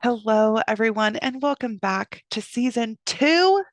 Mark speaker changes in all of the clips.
Speaker 1: Hello, everyone, and welcome back to season two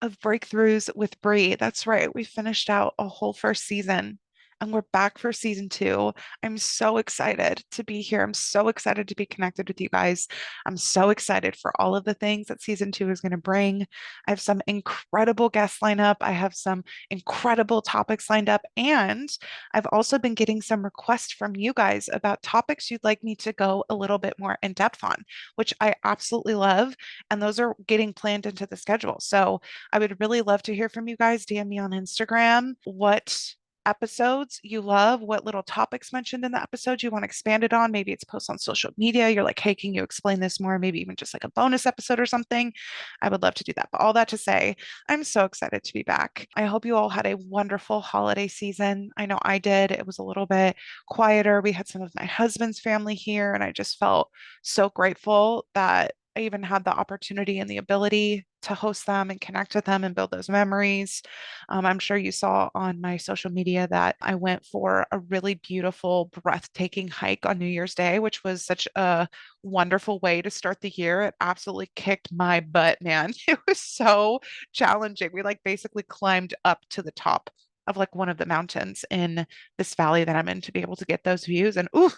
Speaker 1: of Breakthroughs with Bree. That's right, we finished out a whole first season and we're back for season two. I'm so excited to be here. I'm so excited to be connected with you guys. I'm so excited for all of the things that season two is going to bring. I have some incredible guests lined up, I have some incredible topics lined up, and I've also been getting some requests from you guys about topics you'd like me to go a little bit more in depth on, which I absolutely love. And those are getting planned into the schedule. So I would really love to hear from you guys. DM me on Instagram what episodes you love, what little topics mentioned in the episode you want expanded on. Maybe it's posts on social media. You're like, hey, can you explain this more? Maybe even just like a bonus episode or something. I would love to do that. But all that to say, I'm so excited to be back. I hope you all had a wonderful holiday season. I know I did. It was a little bit quieter. We had some of my husband's family here, and I just felt so grateful that I even had the opportunity and the ability to host them and connect with them and build those memories. I'm sure you saw on my social media that I went for a really beautiful, breathtaking hike on New Year's Day, which was such a wonderful way to start the year. It absolutely kicked my butt, man. It was so challenging. We like basically climbed up to the top of like one of the mountains in this valley that I'm in to be able to get those views. And ooh,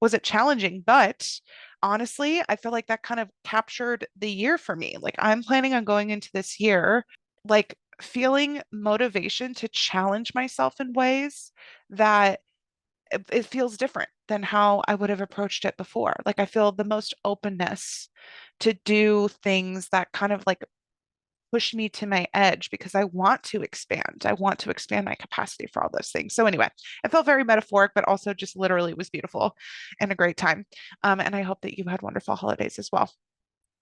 Speaker 1: was it challenging? But honestly, I feel like that kind of captured the year for me. Like I'm planning on going into this year, like feeling motivation to challenge myself in ways that it feels different than how I would have approached it before. Like I feel the most openness to do things that kind of like push me to my edge because I want to expand. I want to expand my capacity for all those things. So anyway, it felt very metaphoric, but also just literally was beautiful and a great time. And I hope that you had wonderful holidays as well.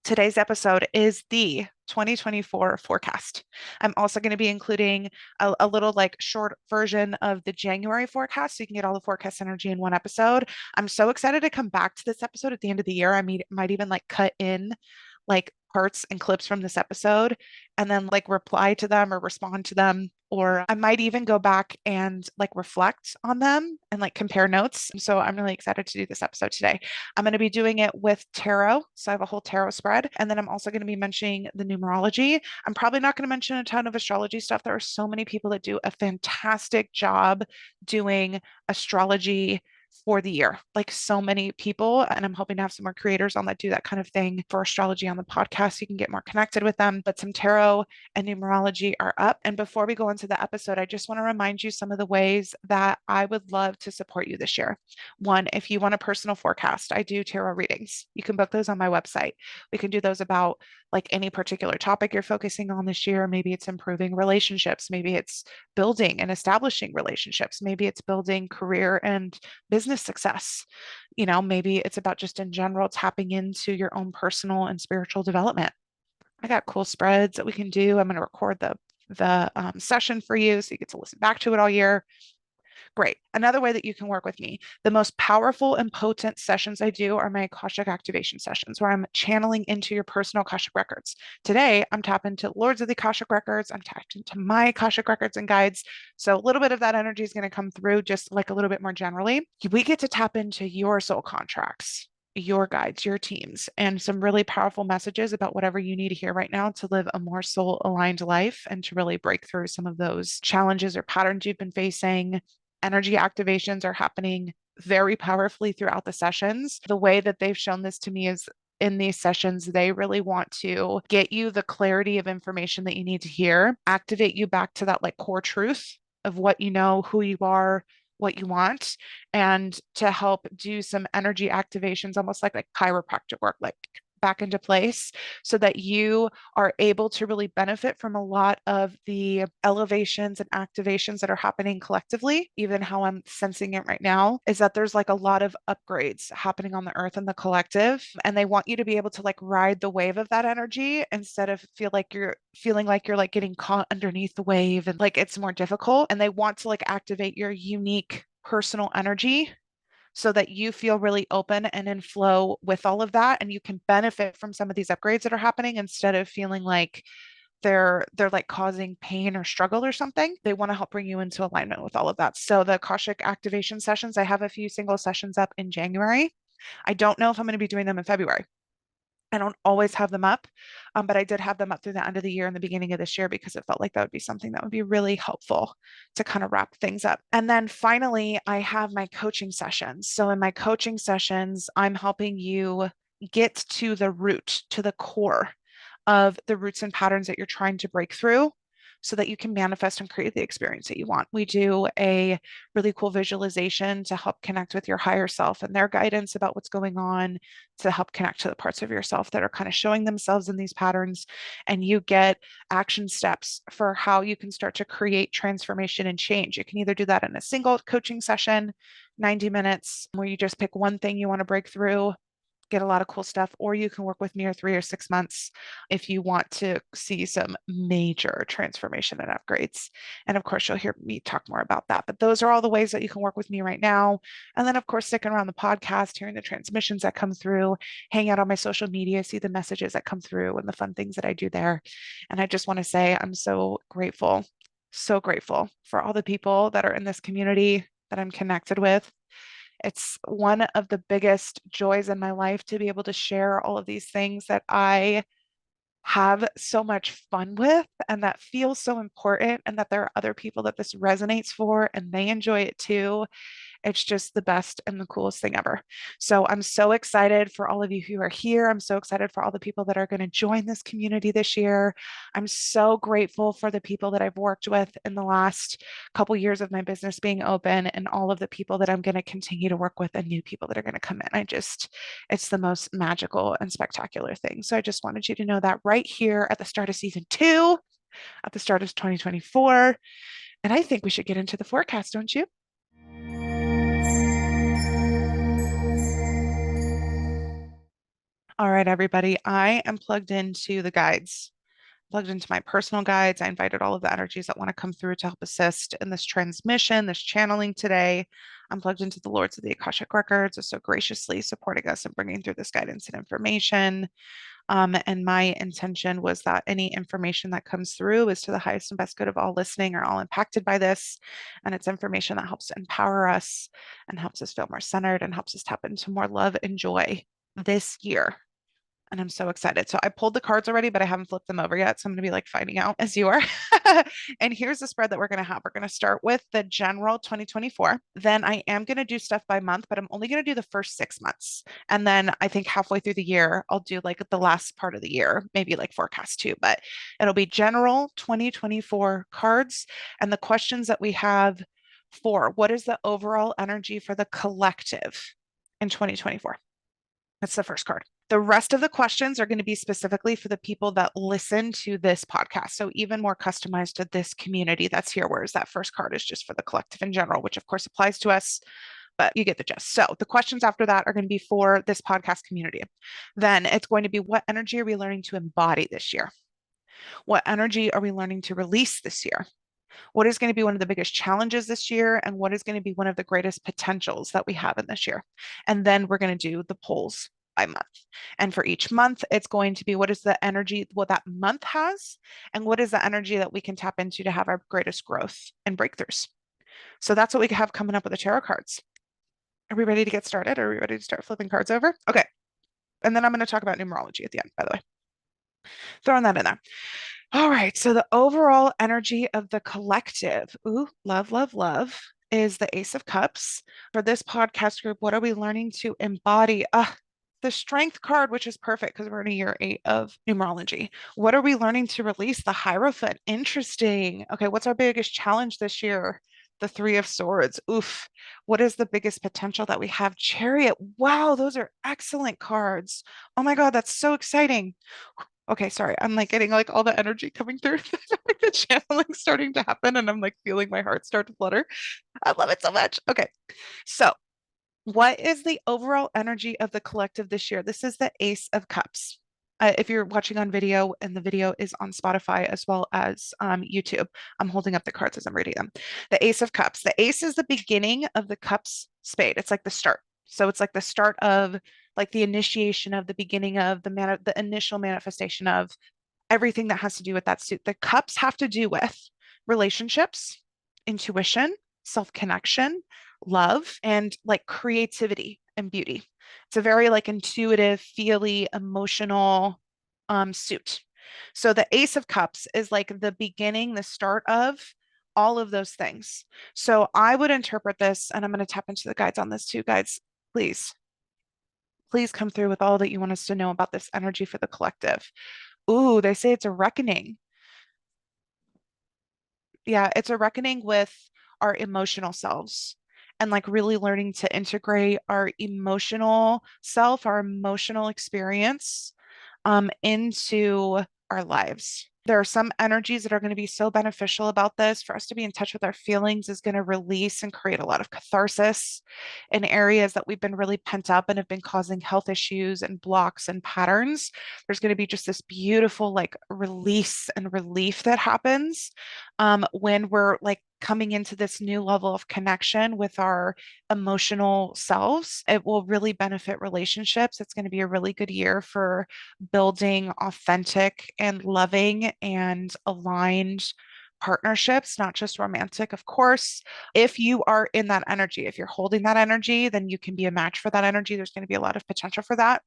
Speaker 1: Today's episode is the 2024 forecast. I'm also going to be including a little like short version of the January forecast so you can get all the forecast energy in one episode. I'm so excited to come back to this episode at the end of the year. I might even like cut in like parts and clips from this episode and then like reply to them or respond to them. Or I might even go back and like reflect on them and like compare notes. So I'm really excited to do this episode today. I'm going to be doing it with tarot. So I have a whole tarot spread. And then I'm also going to be mentioning the numerology. I'm probably not going to mention a ton of astrology stuff. There are so many people that do a fantastic job doing astrology for the year, like so many people. And I'm hoping to have some more creators on that do that kind of thing for astrology on the podcast so you can get more connected with them. But some tarot and numerology are up. And before we go into the episode, I just want to remind you some of the ways that I would love to support you this year. One, if you want a personal forecast, I do tarot readings. You can book those on my website. We can do those about like any particular topic you're focusing on this year. Maybe it's improving relationships. Maybe it's building and establishing relationships. Maybe it's building career and business success. Maybe it's about just in general tapping into your own personal and spiritual development. I got cool spreads that we can do. I'm going to record the session for you so you get to listen back to it all year. Great. Another way that you can work with me, the most powerful and potent sessions I do are my Akashic Activation sessions, where I'm channeling into your personal Akashic records. Today, I'm tapping into Lords of the Akashic Records. I'm tapped into my Akashic Records and guides. So a little bit of that energy is going to come through just like a little bit more generally. We get to tap into your soul contracts, your guides, your teams, and some really powerful messages about whatever you need to hear right now to live a more soul aligned life and to really break through some of those challenges or patterns you've been facing. Energy activations are happening very powerfully throughout the sessions. The way that they've shown this to me is in these sessions, they really want to get you the clarity of information that you need to hear, activate you back to that like core truth of what you know, who you are, what you want, and to help do some energy activations, almost like chiropractic work, like back into place so that you are able to really benefit from a lot of the elevations and activations that are happening collectively. Even how I'm sensing it right now is that there's like a lot of upgrades happening on the earth and the collective, and they want you to be able to like ride the wave of that energy instead of feeling like you're like getting caught underneath the wave and like it's more difficult. And they want to like activate your unique personal energy so that you feel really open and in flow with all of that, and you can benefit from some of these upgrades that are happening instead of feeling like they're like causing pain or struggle or something. They want to help bring you into alignment with all of that. So the Akashic activation sessions, I have a few single sessions up in January. I don't know if I'm going to be doing them in February. I don't always have them up, but I did have them up through the end of the year and the beginning of this year because it felt like that would be something that would be really helpful to kind of wrap things up. And then finally, I have my coaching sessions. So in my coaching sessions, I'm helping you get to the root, to the core of the roots and patterns that you're trying to break through so that you can manifest and create the experience that you want. We do a really cool visualization to help connect with your higher self and their guidance about what's going on, to help connect to the parts of yourself that are kind of showing themselves in these patterns. And you get action steps for how you can start to create transformation and change. You can either do that in a single coaching session, 90 minutes, where you just pick one thing you want to break through, get a lot of cool stuff, or you can work with me for 3 or 6 months if you want to see some major transformation and upgrades. And of course, you'll hear me talk more about that. But those are all the ways that you can work with me right now. And then, of course, sticking around the podcast, hearing the transmissions that come through, hang out on my social media, see the messages that come through and the fun things that I do there. And I just want to say I'm so grateful for all the people that are in this community that I'm connected with. It's one of the biggest joys in my life to be able to share all of these things that I have so much fun with and that feels so important, and that there are other people that this resonates for and they enjoy it too. It's just the best and the coolest thing ever. So I'm so excited for all of you who are here. I'm so excited for all the people that are going to join this community this year. I'm so grateful for the people that I've worked with in the last couple years of my business being open, and all of the people that I'm going to continue to work with, and new people that are going to come in. It's the most magical and spectacular thing. So I just wanted you to know that right here at the start of season 2, at the start of 2024. And I think we should get into the forecast, don't you? All right, everybody, I am plugged into the guides, plugged into my personal guides. I invited all of the energies that want to come through to help assist in this transmission, this channeling today. I'm plugged into the Lords of the Akashic Records, are so graciously supporting us and bringing through this guidance and information. And my intention was that any information that comes through is to the highest and best good of all listening or all impacted by this. And it's information that helps to empower us and helps us feel more centered and helps us tap into more love and joy this year. And I'm so excited. So I pulled the cards already, but I haven't flipped them over yet. So I'm going to be like finding out as you are. And here's the spread that we're going to have. We're going to start with the general 2024. Then I am going to do stuff by month, but I'm only going to do the first 6 months. And then I think halfway through the year, I'll do like the last part of the year, maybe like forecast too, but it'll be general 2024 cards. And the questions that we have for what is the overall energy for the collective in 2024? That's the first card. The rest of the questions are going to be specifically for the people that listen to this podcast. So even more customized to this community that's here, whereas that first card is just for the collective in general, which of course applies to us, but you get the gist. So the questions after that are going to be for this podcast community. Then it's going to be, what energy are we learning to embody this year? What energy are we learning to release this year? What is going to be one of the biggest challenges this year? And what is going to be one of the greatest potentials that we have in this year? And then we're going to do the polls by month. And for each month, it's going to be, what is the energy, what that month has, and what is the energy that we can tap into to have our greatest growth and breakthroughs. So that's what we have coming up with the tarot cards. Are we ready to get started? Are we ready to start flipping cards over? Okay. And then I'm going to talk about numerology at the end, by the way. Throwing that in there. All right. So the overall energy of the collective, ooh, love, love, love, is the Ace of Cups. For this podcast group, what are we learning to embody? The Strength card, which is perfect because we're in a year 8 of numerology. What are we learning to release? The Hierophant. Interesting. Okay. What's our biggest challenge this year? The Three of Swords. Oof. What is the biggest potential that we have? Chariot. Wow. Those are excellent cards. Oh my God. That's so exciting. Okay, sorry. I'm like getting like all the energy coming through, like the channeling starting to happen, and I'm like feeling my heart start to flutter. I love it so much. Okay, so what is the overall energy of the collective this year? This is the Ace of Cups. If you're watching on video, and the video is on Spotify as well as YouTube, I'm holding up the cards as I'm reading them. The Ace of Cups. The Ace is the beginning of the Cups spade. It's like the start. So it's like the start of, like the initiation of, the beginning of the initial manifestation of everything that has to do with that suit. The cups have to do with relationships, intuition, self-connection, love, and like creativity and beauty. It's a very like intuitive, feely, emotional suit. So the Ace of Cups is like the beginning, the start of all of those things. So I would interpret this, and I'm going to tap into the guides on this too. Guides, please, please come through with all that you want us to know about this energy for the collective. Ooh, they say it's a reckoning. Yeah, it's a reckoning with our emotional selves and like really learning to integrate our emotional self, our emotional experience into our lives. There are some energies that are going to be so beneficial about this. For us to be in touch with our feelings is going to release and create a lot of catharsis in areas that we've been really pent up and have been causing health issues and blocks and patterns. There's going to be just this beautiful like release and relief that happens when we're like coming into this new level of connection with our emotional selves. It will really benefit relationships. It's going to be a really good year for building authentic and loving and aligned partnerships, not just romantic, of course. If you are in that energy, if you're holding that energy, then you can be a match for that energy. There's going to be a lot of potential for that.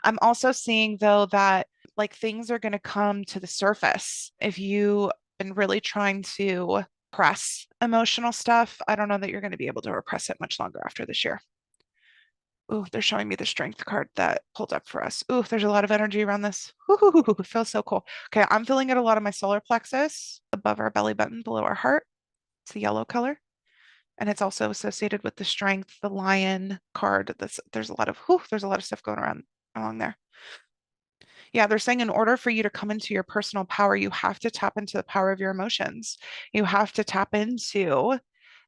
Speaker 1: I'm also seeing, though, that like things are going to come to the surface. If you've been really trying to repress emotional stuff, I don't know that you're going to be able to repress it much longer after this year. Ooh, they're showing me the strength card that pulled up for us. Ooh, there's a lot of energy around this. Ooh, it feels so cool. Okay, I'm feeling it a lot of my solar plexus above our belly button, below our heart. It's a yellow color. And it's also associated with the strength, the lion card. There's a lot of there's a lot of stuff going around along there. Yeah, they're saying in order for you to come into your personal power, you have to tap into the power of your emotions. You have to tap into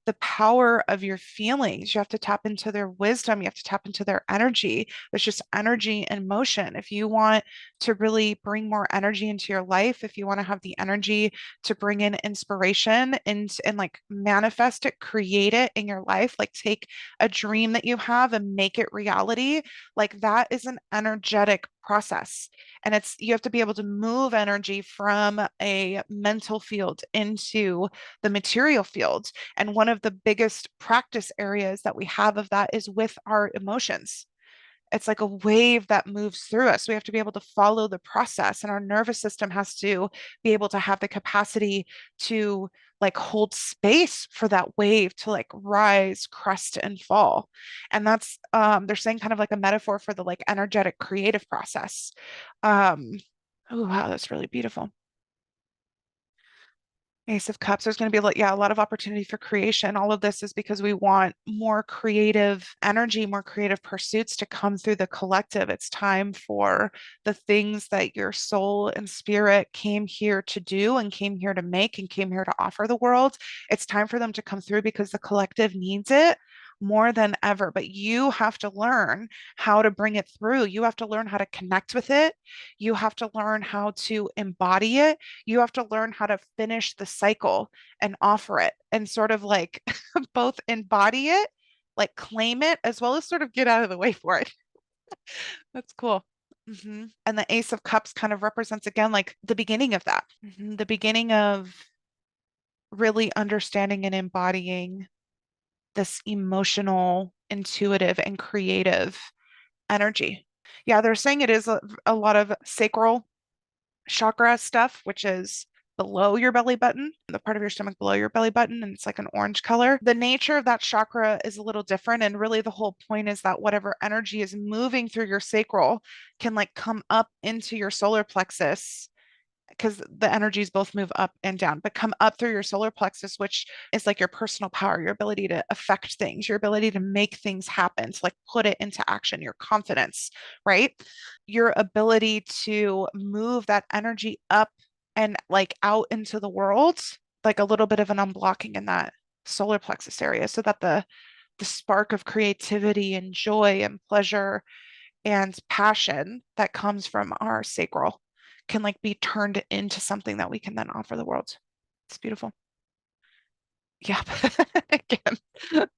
Speaker 1: the power of your feelings. You have to tap into their wisdom. You have to tap into their energy. There's just energy and motion. If you want to really bring more energy into your life, if you want to have the energy to bring in inspiration and like manifest it, create it in your life, like take a dream that you have and make it reality, like that is an energetic process. And it's you have to be able to move energy from a mental field into the material field. And one of the biggest practice areas that we have of that is with our emotions. It's like a wave that moves through us. We have to be able to follow the process, and our nervous system has to be able to have the capacity to like hold space for that wave to like rise, crest, and fall. And that's they're saying kind of like a metaphor for the like energetic creative process. Um, oh wow, that's really beautiful. Ace of Cups, there's going to be yeah, a lot of opportunity for creation. All of this is because we want more creative energy, more creative pursuits to come through the collective. It's time for the things that your soul and spirit came here to do and came here to make and came here to offer the world. It's time for them to come through because the collective needs it more than ever. But you have to learn how to bring it through. You have to learn how to connect with it. You have to learn how to embody it. You have to learn how to finish the cycle and offer it and sort of like both embody it, like claim it, as well as sort of get out of the way for it. That's cool. And the Ace of Cups kind of represents again like the beginning of that, the beginning of really understanding and embodying this emotional, intuitive, and creative energy. Yeah, they're saying it is a lot of sacral chakra stuff, which is below your belly button, the part of your stomach below your belly button, and it's like an orange color. The nature of that chakra is a little different. And really, the whole point is that whatever energy is moving through your sacral can like come up into your solar plexus because the energies both move up and down, but come up through your solar plexus, which is like your personal power, your ability to affect things, your ability to make things happen, to like put it into action, your confidence, right? Your ability to move that energy up and like out into the world, like a little bit of an unblocking in that solar plexus area so that the spark of creativity and joy and pleasure and passion that comes from our sacral can like be turned into something that we can then offer the world. It's beautiful. Yeah. Again,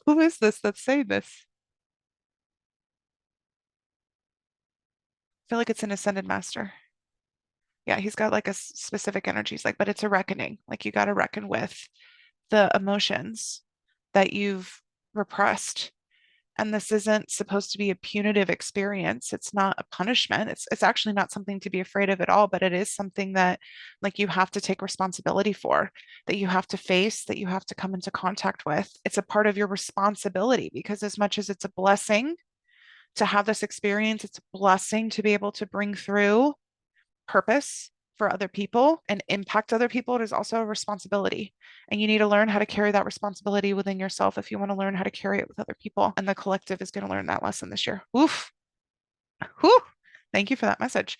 Speaker 1: who is this that's saying this? I feel like it's an ascended master. Yeah, he's got like a specific energies, like, but it's a reckoning. Like you got to reckon with the emotions that you've repressed And this isn't supposed to be a punitive experience. It's not a punishment. It's actually not something to be afraid of at all, but it is something that like you have to take responsibility for, that you have to face, that you have to come into contact with. It's a part of your responsibility because as much as it's a blessing to have this experience, it's a blessing to be able to bring through purpose for other people and impact other people. It is also a responsibility. And you need to learn how to carry that responsibility within yourself if you want to learn how to carry it with other people. And the collective is going to learn that lesson this year. Oof. Whew. Thank you for that message.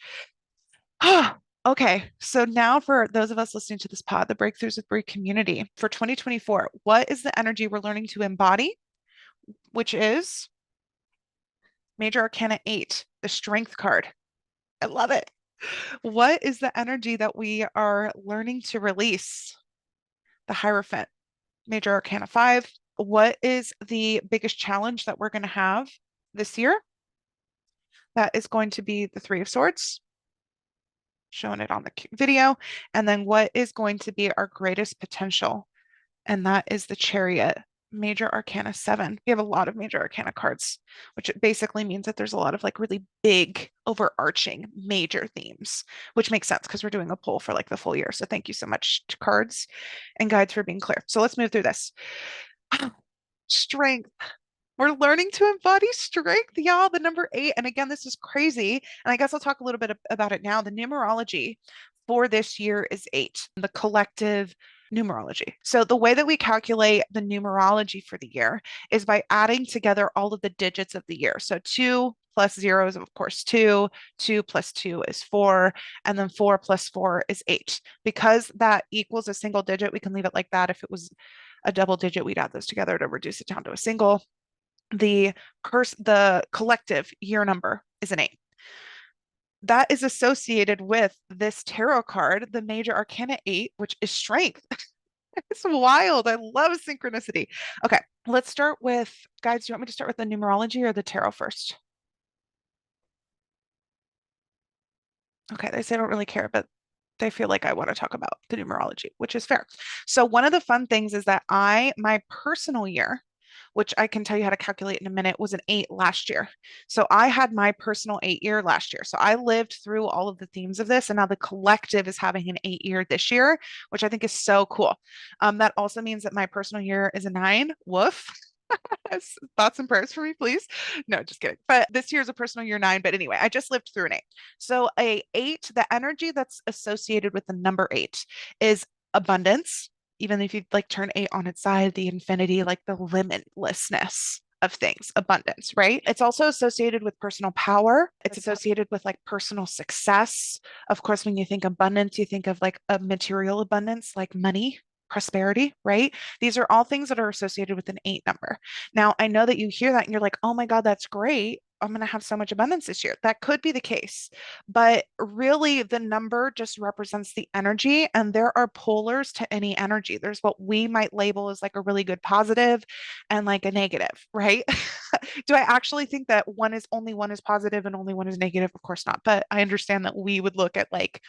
Speaker 1: Okay, so now for those of us listening to this pod, the Breakthroughs with Bree community for 2024, what is the energy we're learning to embody, which is Major Arcana 8, the Strength card. I love it. What is the energy that we are learning to release? The Hierophant, Major Arcana 5. What is the biggest challenge that we're going to have this year? That is going to be the Three of Swords, showing it on the video. And then what is going to be our greatest potential? And that is the Chariot, Major Arcana 7. We have a lot of Major Arcana cards, which basically means that there's a lot of like really big, overarching major themes, which makes sense because we're doing a poll for like the full year. So thank you so much to cards and guides for being clear. So let's move through this. Strength. We're learning to embody strength, y'all. The number 8. And again, this is crazy. And I guess I'll talk a little bit about it now. The numerology for this year is 8, the collective numerology. So the way that we calculate the numerology for the year is by adding together all of the digits of the year. So 2 plus 0 is, of course, 2. 2 plus 2 is 4. And then 4 plus 4 is 8. Because that equals a single digit, we can leave it like that. If it was a double digit, we'd add those together to reduce it down to a single. The collective year number is an 8. That is associated with this tarot card, the Major Arcana 8, which is strength. It's wild. I love synchronicity. Okay, let's start with, guys, do you want me to start with the numerology or the tarot first? Okay, they say I don't really care, but they feel like I want to talk about the numerology, which is fair. So one of the fun things is that my personal year, which I can tell you how to calculate in a minute, was an 8 last year. So I had my personal 8 year last year. So I lived through all of the themes of this, and now the collective is having an 8 year this year, which I think is so cool. That also means that my personal year is a 9. Woof. Thoughts and prayers for me, please. No, just kidding. But this year is a personal year 9. But anyway, I just lived through an 8. So a 8, the energy that's associated with the number 8 is abundance. Even if you like turn 8 on its side, the infinity, like the limitlessness of things, abundance, right? It's also associated with personal power. It's associated with like personal success. Of course, when you think abundance, you think of like a material abundance, like money, prosperity, right? These are all things that are associated with an 8 number. Now, I know that you hear that and you're like, oh my God, that's great. I'm going to have so much abundance this year. That could be the case. But really, the number just represents the energy, and there are polars to any energy. There's what we might label as like a really good positive and like a negative, right? Do I actually think that only one is positive and only one is negative? Of course not. But I understand that we would look at like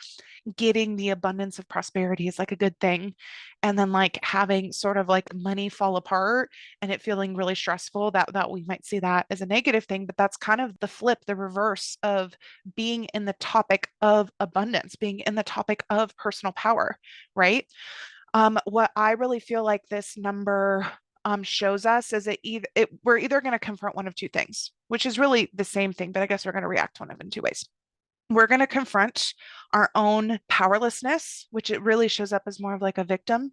Speaker 1: getting the abundance of prosperity is like a good thing. And then like having sort of like money fall apart and it feeling really stressful, that we might see that as a negative thing. But that's kind of the flip, the reverse of being in the topic of abundance, being in the topic of personal power, right? What I really feel like this number shows us is we're either going to confront one of two things, which is really the same thing, but I guess we're going to react to one of it in two ways. We're going to confront our own powerlessness, which it really shows up as more of like a victim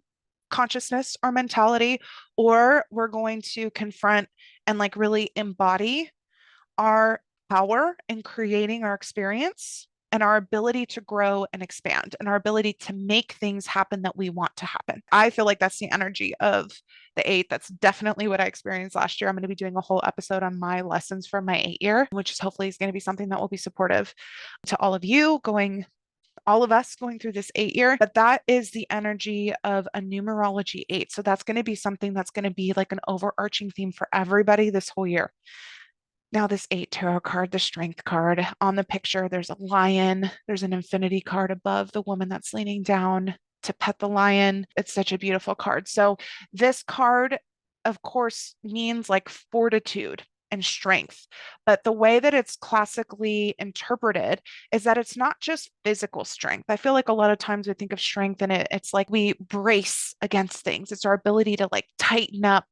Speaker 1: consciousness or mentality, or we're going to confront and like really embody our power in creating our experience and our ability to grow and expand and our ability to make things happen that we want to happen. I feel like that's the energy of the 8. That's definitely what I experienced last year. I'm going to be doing a whole episode on my lessons from my 8 year, which is hopefully is going to be something that will be supportive to all of you all of us going through this 8 year, but that is the energy of a numerology 8. So that's going to be something that's going to be like an overarching theme for everybody this whole year. Now, this 8 tarot card, the strength card, on the picture, there's a lion. There's an infinity card above the woman that's leaning down to pet the lion. It's such a beautiful card. So this card, of course, means like fortitude. and strength. But the way that it's classically interpreted is that it's not just physical strength. I feel like a lot of times we think of strength and it's like we brace against things. It's our ability to like tighten up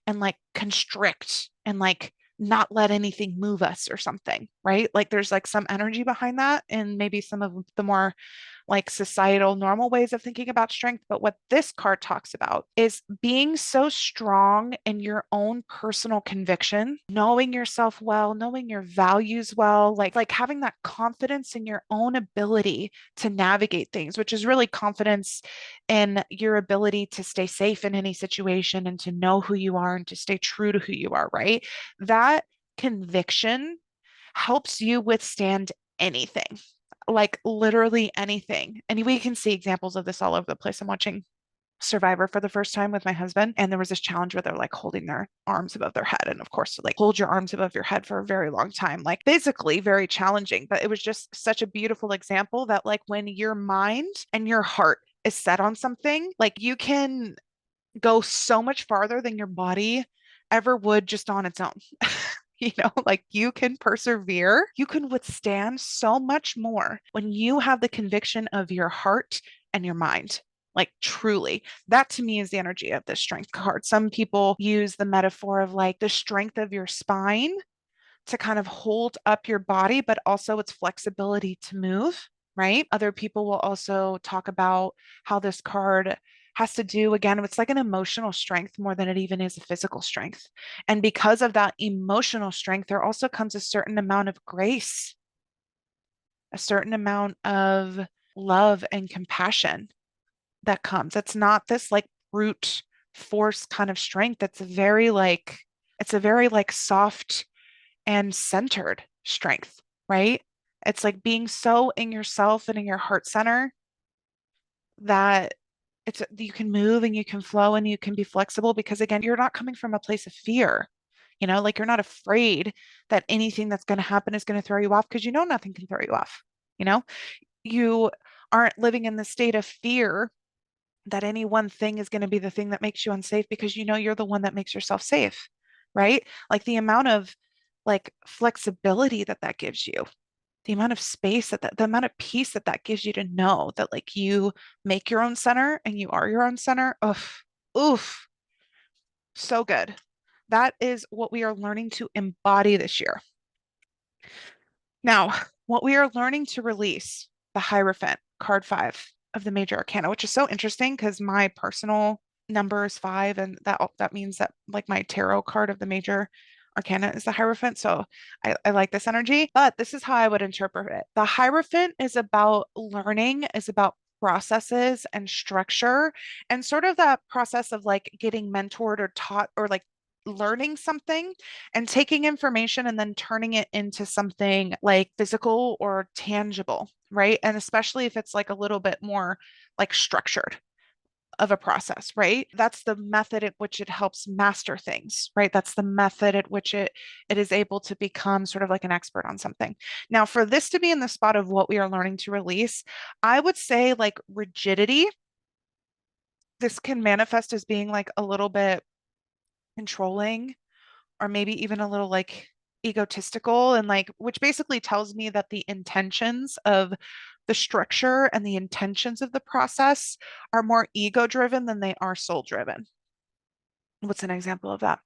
Speaker 1: and like constrict and like not let anything move us or something, right? Like there's like some energy behind that and maybe some of the more like societal normal ways of thinking about strength. But what this card talks about is being so strong in your own personal conviction, knowing yourself well, knowing your values well, like having that confidence in your own ability to navigate things, which is really confidence in your ability to stay safe in any situation and to know who you are and to stay true to who you are, right? That conviction helps you withstand anything, like literally anything. And we can see examples of this all over the place. I'm watching Survivor for the first time with my husband, and there was this challenge where they're like holding their arms above their head. And of course, like hold your arms above your head for a very long time, like physically very challenging. But it was just such a beautiful example that, like, when your mind and your heart is set on something, like you can go so much farther than your body ever would just on its own. Like you can persevere, you can withstand so much more when you have the conviction of your heart and your mind. Like truly, that to me is the energy of this strength card. Some people use the metaphor of like the strength of your spine to kind of hold up your body, but also its flexibility to move, right? Other people will also talk about how this card has to do, again, it's like an emotional strength more than it even is a physical strength. And because of that emotional strength, there also comes a certain amount of grace, a certain amount of love and compassion that comes. It's not this like brute force kind of strength. It's a very like soft and centered strength, right? It's like being so in yourself and in your heart center that you can move and you can flow and you can be flexible because again, you're not coming from a place of fear. Like you're not afraid that anything that's going to happen is going to throw you off because nothing can throw you off. You know, you aren't living in the state of fear that any one thing is going to be the thing that makes you unsafe because you're the one that makes yourself safe, right? Like the amount of like flexibility that gives you, the amount of space the amount of peace that gives you to know that like you make your own center and you are your own center. Oof, oof, so good. That is what we are learning to embody this year. Now, what we are learning to release, the Hierophant, card 5 of the major arcana, which is so interesting because my personal number is 5, and that means that like my tarot card of the major arcana is the Hierophant. So I like this energy, but this is how I would interpret it. The Hierophant is about learning, is about processes and structure, and sort of that process of like getting mentored or taught or like learning something and taking information and then turning it into something like physical or tangible, right? And especially if it's like a little bit more like structured of a process, right? That's the method at which it helps master things, right? That's the method at which it is able to become sort of like an expert on something. Now, for this to be in the spot of what we are learning to release, I would say like rigidity. This can manifest as being like a little bit controlling or maybe even a little like egotistical and like which basically tells me that the intentions of the structure and the intentions of the process are more ego driven than they are soul driven. What's an example of that?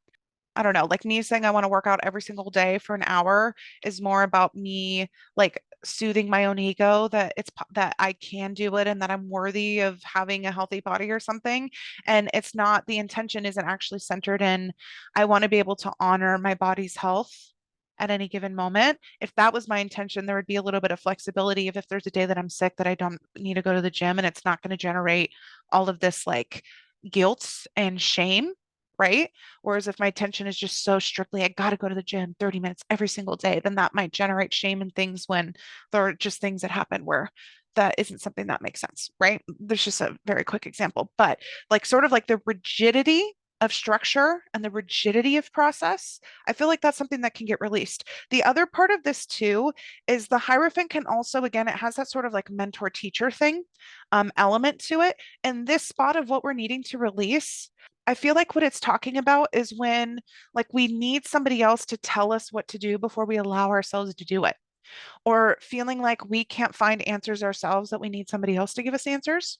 Speaker 1: I don't know, like me saying I want to work out every single day for an hour is more about me like soothing my own ego that that I can do it and that I'm worthy of having a healthy body or something. And it's not, the intention isn't actually centered in I want to be able to honor my body's health at any given moment. If that was my intention, there would be a little bit of flexibility if there's a day that I'm sick that I don't need to go to the gym and it's not going to generate all of this like guilt and shame, right? Whereas if my attention is just so strictly, I got to go to the gym 30 minutes every single day, then that might generate shame and things when there are just things that happen where that isn't something that makes sense, right? There's just a very quick example, but like sort of like the rigidity of structure and the rigidity of process, I feel like that's something that can get released. The other part of this too is the Hierophant can also, again, it has that sort of like mentor teacher thing element to it. And this spot of what we're needing to release I feel like what it's talking about is when like we need somebody else to tell us what to do before we allow ourselves to do it, or feeling like we can't find answers ourselves, that we need somebody else to give us answers.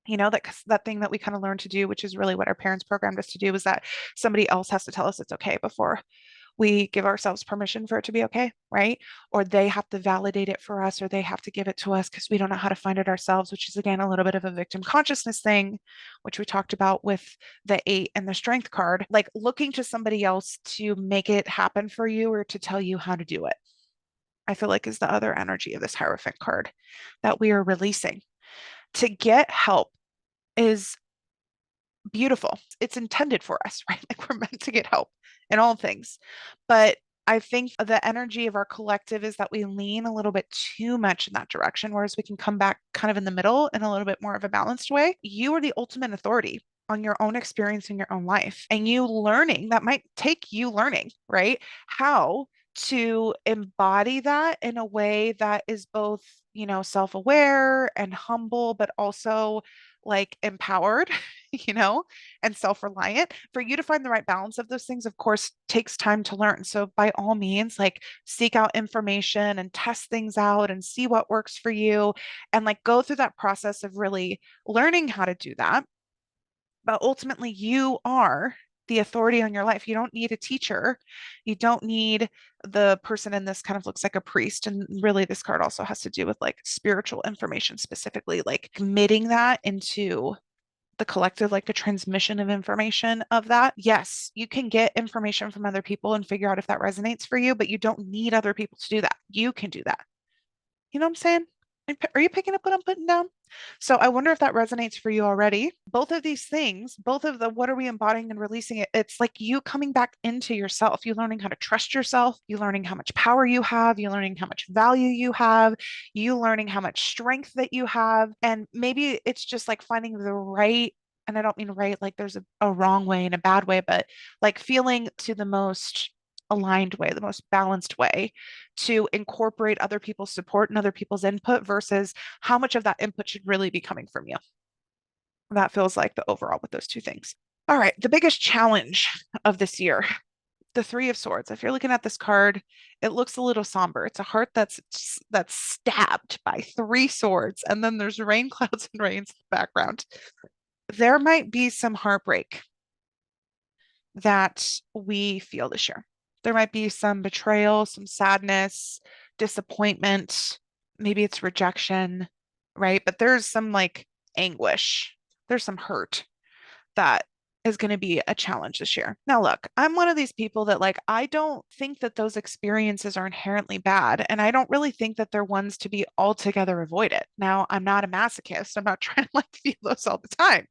Speaker 1: That thing that we kind of learned to do, which is really what our parents programmed us to do, is that somebody else has to tell us it's okay before we give ourselves permission for it to be okay, right? Or they have to validate it for us, or they have to give it to us because we don't know how to find it ourselves, which is again a little bit of a victim consciousness thing, which we talked about with the 8 and the strength card, like looking to somebody else to make it happen for you or to tell you how to do it. I feel like is the other energy of this Hierophant card that we are releasing. To get help is beautiful. It's intended for us, right? Like we're meant to get help in all things. But I think the energy of our collective is that we lean a little bit too much in that direction, whereas we can come back kind of in the middle in a little bit more of a balanced way. You are the ultimate authority on your own experience in your own life. And you learning, that might take you learning, right? How to embody that in a way that is both, self-aware and humble, but also like empowered, you know, and self-reliant. For you to find the right balance of those things, of course, takes time to learn. So by all means, like seek out information and test things out and see what works for you, and like go through that process of really learning how to do that. But ultimately, you are the authority on your life. You don't need a teacher. You don't need the person, in this kind of looks like a priest. And really, this card also has to do with like spiritual information, specifically, like committing that into the collective, like the transmission of information of that. Yes, you can get information from other people and figure out if that resonates for you, but you don't need other people to do that. You can do that. You know what I'm saying? Are you picking up what I'm putting down? So I wonder if that resonates for you already. Both of these things, both of the what are we embodying and releasing it, it's like you coming back into yourself, you learning how to trust yourself, you learning how much power you have, you learning how much value you have, you learning how much strength that you have. And maybe it's just like finding the right, and I don't mean right like there's a wrong way and a bad way, but like feeling to the most aligned way, the most balanced way to incorporate other people's support and other people's input versus how much of that input should really be coming from you. That feels like the overall with those two things. All right, the biggest challenge of this year, the 3 of Swords. If you're looking at this card, it looks a little somber. It's a heart that's stabbed by 3 swords, and then there's rain clouds and rains in the background. There might be some heartbreak that we feel this year. There might be some betrayal, some sadness, disappointment. Maybe it's rejection, right? But there's some like anguish, there's some hurt that is going to be a challenge this year. Now, look, I'm one of these people that like, I don't think that those experiences are inherently bad. And I don't really think that they're ones to be altogether avoided. Now, I'm not a masochist. I'm not trying to like feel those all the time,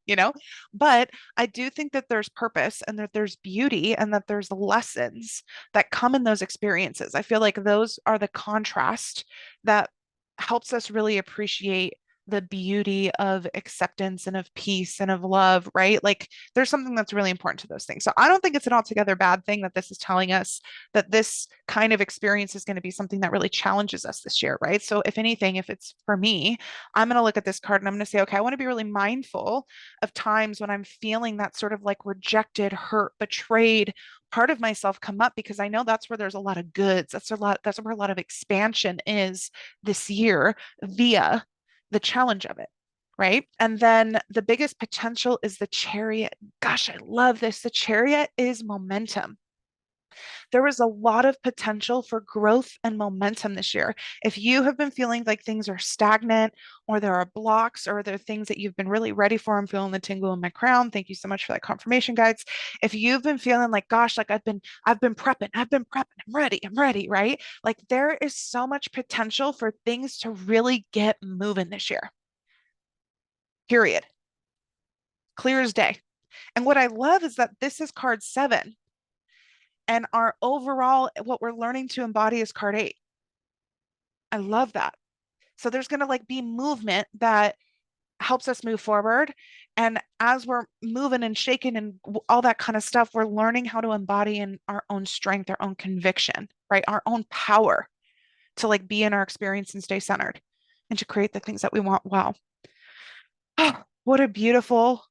Speaker 1: but I do think that there's purpose and that there's beauty and that there's lessons that come in those experiences. I feel like those are the contrast that helps us really appreciate the beauty of acceptance and of peace and of love, right? Like there's something that's really important to those things. So I don't think it's an altogether bad thing that this is telling us that this kind of experience is going to be something that really challenges us this year, right? So if anything, if it's for me, I'm going to look at this card and I'm going to say, okay, I want to be really mindful of times when I'm feeling that sort of like rejected, hurt, betrayed part of myself come up, because I know that's where there's a lot of goods. That's where a lot of expansion is this year via the challenge of it, right? And then the biggest potential is the Chariot. Gosh, I love this. The Chariot is momentum. There is a lot of potential for growth and momentum this year. If you have been feeling like things are stagnant, or there are blocks, or there are things that you've been really ready for, I'm feeling the tingle in my crown. Thank you so much for that confirmation, guides. If you've been feeling like, gosh, like I've been prepping, I'm ready, right? Like there is so much potential for things to really get moving this year. Period. Clear as day. And what I love is that this is card 7. And our overall, what we're learning to embody is card 8. I love that. So there's going to like be movement that helps us move forward. And as we're moving and shaking and all that kind of stuff, we're learning how to embody in our own strength, our own conviction, right? Our own power to like be in our experience and stay centered and to create the things that we want. Wow. What a beautiful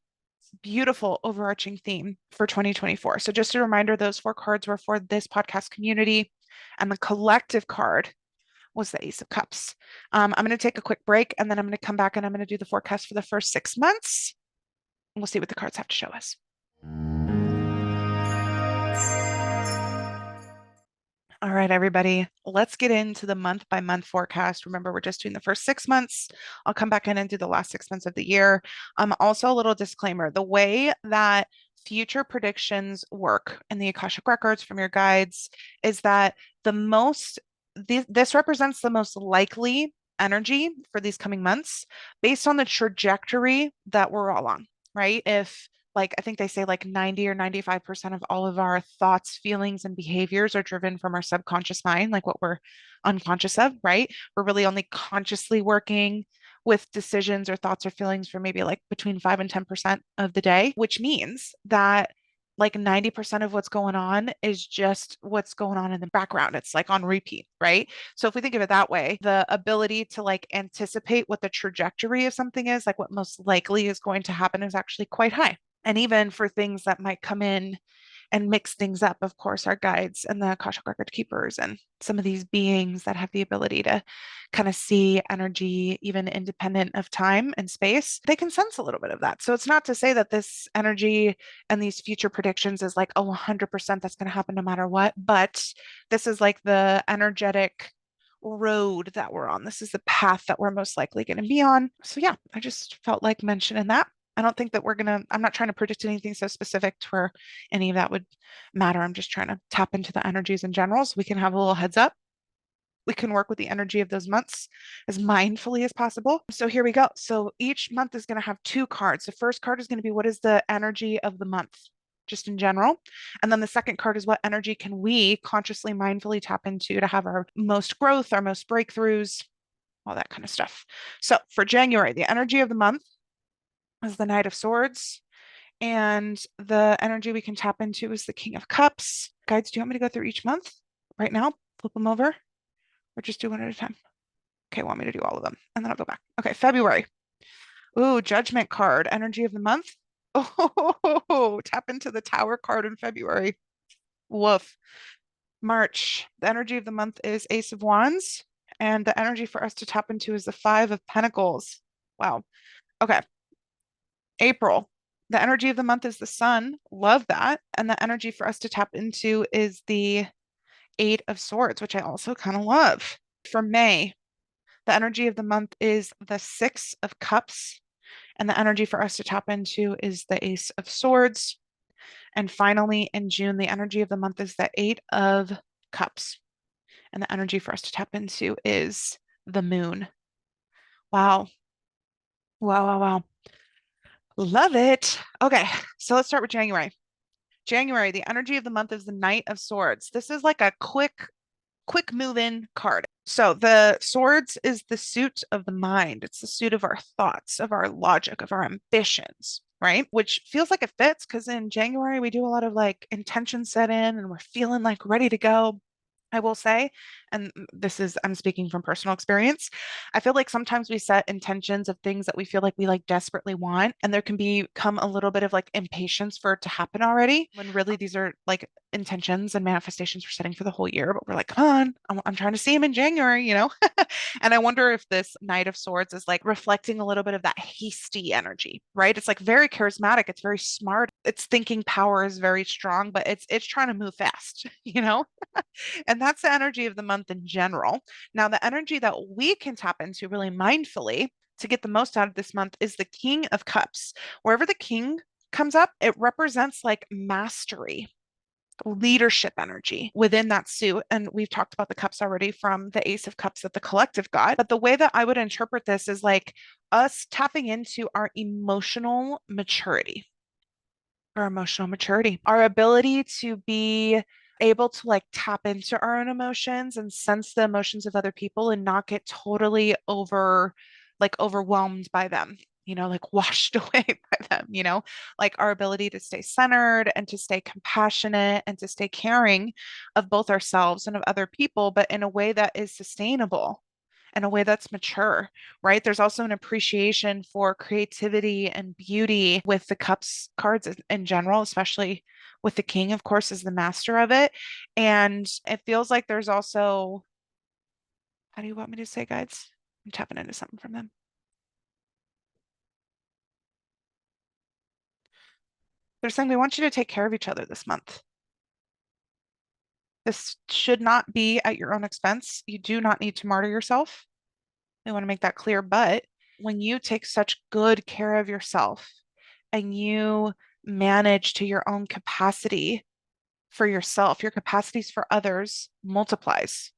Speaker 1: beautiful overarching theme for 2024. So just a reminder, those four cards were for this podcast community, and the collective card was the Ace of Cups. I'm going to take a quick break, and then I'm going to come back and I'm going to do the forecast for the first 6 months. And we'll see what the cards have to show us. All right, everybody, let's get into the month by month forecast. Remember, we're just doing the first 6 months. I'll come back in and do the last 6 months of the year. Also, a little disclaimer, the way that future predictions work in the Akashic Records from your guides is that the most, this represents the most likely energy for these coming months based on the trajectory that we're all on, right? If like I think they say like 90 or 95% of all of our thoughts, feelings, and behaviors are driven from our subconscious mind, like what we're unconscious of, right? We're really only consciously working with decisions or thoughts or feelings for maybe like between 5 and 10% of the day, which means that like 90% of what's going on is just what's going on in the background. It's like on repeat, right? So if we think of it that way, the ability to like anticipate what the trajectory of something is, like what most likely is going to happen, is actually quite high. And even for things that might come in and mix things up, of course, our guides and the Akashic Record keepers and some of these beings that have the ability to kind of see energy, even independent of time and space, they can sense a little bit of that. So it's not to say that this energy and these future predictions is like, oh, 100% that's going to happen no matter what. But this is like the energetic road that we're on. This is the path that we're most likely going to be on. So yeah, I just felt like mentioning that. I don't think that I'm not trying to predict anything so specific to where any of that would matter. I'm just trying to tap into the energies in general so we can have a little heads up. We can work with the energy of those months as mindfully as possible. So here we go. So each month is going to have two cards. The first card is going to be what is the energy of the month, just in general. And then the second card is what energy can we consciously, mindfully tap into to have our most growth, our most breakthroughs, all that kind of stuff. So for January, the energy of the month is the Knight of Swords. And the energy we can tap into is the King of Cups. Guides, do you want me to go through each month right now? Flip them over or just do one at a time? Okay, want me to do all of them and then I'll go back. Okay, February. Ooh, Judgment card, energy of the month. Oh, tap into the Tower card in February. Woof. March, the energy of the month is Ace of Wands. And the energy for us to tap into is the Five of Pentacles. Wow. Okay, April, the energy of the month is the sun. Love that. And the energy for us to tap into is the Eight of Swords, which I also kind of love. For May, the energy of the month is the Six of Cups. And the energy for us to tap into is the Ace of Swords. And finally, in June, the energy of the month is the Eight of Cups. And the energy for us to tap into is the moon. Wow. Wow, wow, wow. Love it. Okay, so let's start with January. January, the energy of the month is the Knight of Swords. This is like a quick move in card. So the swords is the suit of the mind. It's the suit of our thoughts, of our logic, of our ambitions, right? Which feels like it fits because in January we do a lot of like intention set in and we're feeling like ready to go. I will say, and this is, I'm speaking from personal experience. I feel like sometimes we set intentions of things that we feel like we like desperately want, and there can become a little bit of like impatience for it to happen already, when really these are like intentions and manifestations we're setting for the whole year. But we're like, come on, I'm trying to see them in January, you know? And I wonder if this Knight of Swords is like reflecting a little bit of that hasty energy, right? It's like very charismatic, it's very smart, its thinking power is very strong, but it's trying to move fast, you know? And that's the energy of the month in general. Now, the energy that we can tap into really mindfully to get the most out of this month is the King of Cups. Wherever the king comes up, it represents like mastery, leadership energy within that suit. And we've talked about the cups already from the Ace of Cups that the collective got. But the way that I would interpret this is like us tapping into our emotional maturity, our ability to be able to like tap into our own emotions and sense the emotions of other people and not get totally overwhelmed by them, you know, like washed away by them, you know, like our ability to stay centered and to stay compassionate and to stay caring of both ourselves and of other people, but in a way that is sustainable in a way that's mature, right? There's also an appreciation for creativity and beauty with the cups cards in general, especially with the king, of course, is the master of it. And it feels like there's also, how do you want me to say, guides? I'm tapping into something from them. They're saying we want you to take care of each other this month. This should not be at your own expense. You do not need to martyr yourself. I want to make that clear. But when you take such good care of yourself and you manage to your own capacity for yourself, your capacities for others multiplies.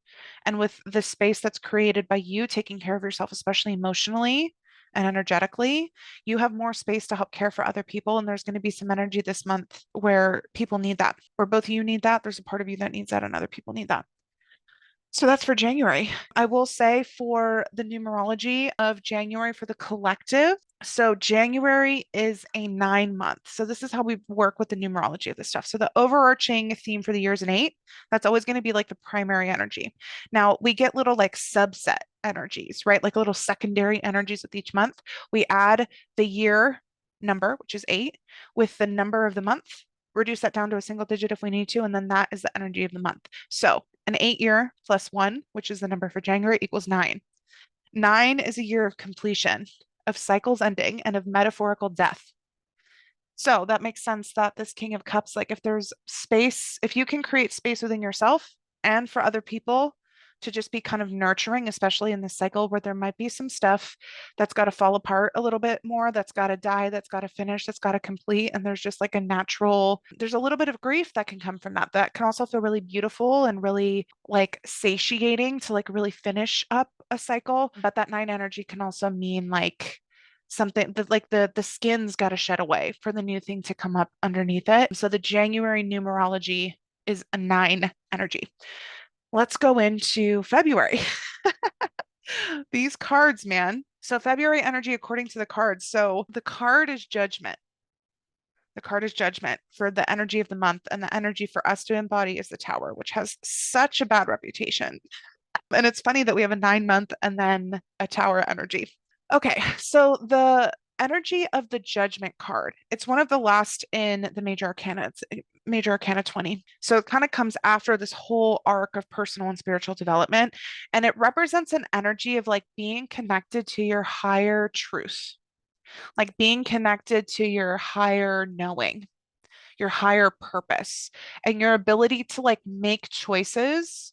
Speaker 1: And with the space that's created by you taking care of yourself, especially emotionally and energetically, you have more space to help care for other people. And there's going to be some energy this month where people need that, where both of you need that. There's a part of you that needs that, and other people need that. So that's for January. I will say for the numerology of January for the collective. So January is a 9 month. So this is how we work with the numerology of this stuff. So the overarching theme for the year is an eight. That's always going to be like the primary energy. Now we get little like subset energies, right? Like little secondary energies with each month. We add the year number, which is eight, with the number of the month, reduce that down to a single digit if we need to, and then that is the energy of the month. So an 8 year plus one, which is the number for January, equals nine. Nine is a year of completion, of cycles ending, and of metaphorical death. So that makes sense that this King of Cups, like if there's space, if you can create space within yourself and for other people to just be kind of nurturing, especially in this cycle where there might be some stuff that's got to fall apart a little bit more, that's got to die, that's got to finish, that's got to complete. And there's just like a natural, there's a little bit of grief that can come from that. That can also feel really beautiful and really like satiating to like really finish up a cycle. But that nine energy can also mean like, something that like the skin's got to shed away for the new thing to come up underneath it. So the January numerology is a nine energy. Let's go into February. These cards, man. So February energy according to the cards. So the card is judgment. The card is judgment for the energy of the month, and the energy for us to embody is the tower, which has such a bad reputation. And it's funny that we have a 9 month and then a tower energy. Okay, so the energy of the judgment card, it's one of the last in the major arcana. It's major arcana 20. So it kind of comes after this whole arc of personal and spiritual development. And it represents an energy of like being connected to your higher truth, like being connected to your higher knowing, your higher purpose, and your ability to like make choices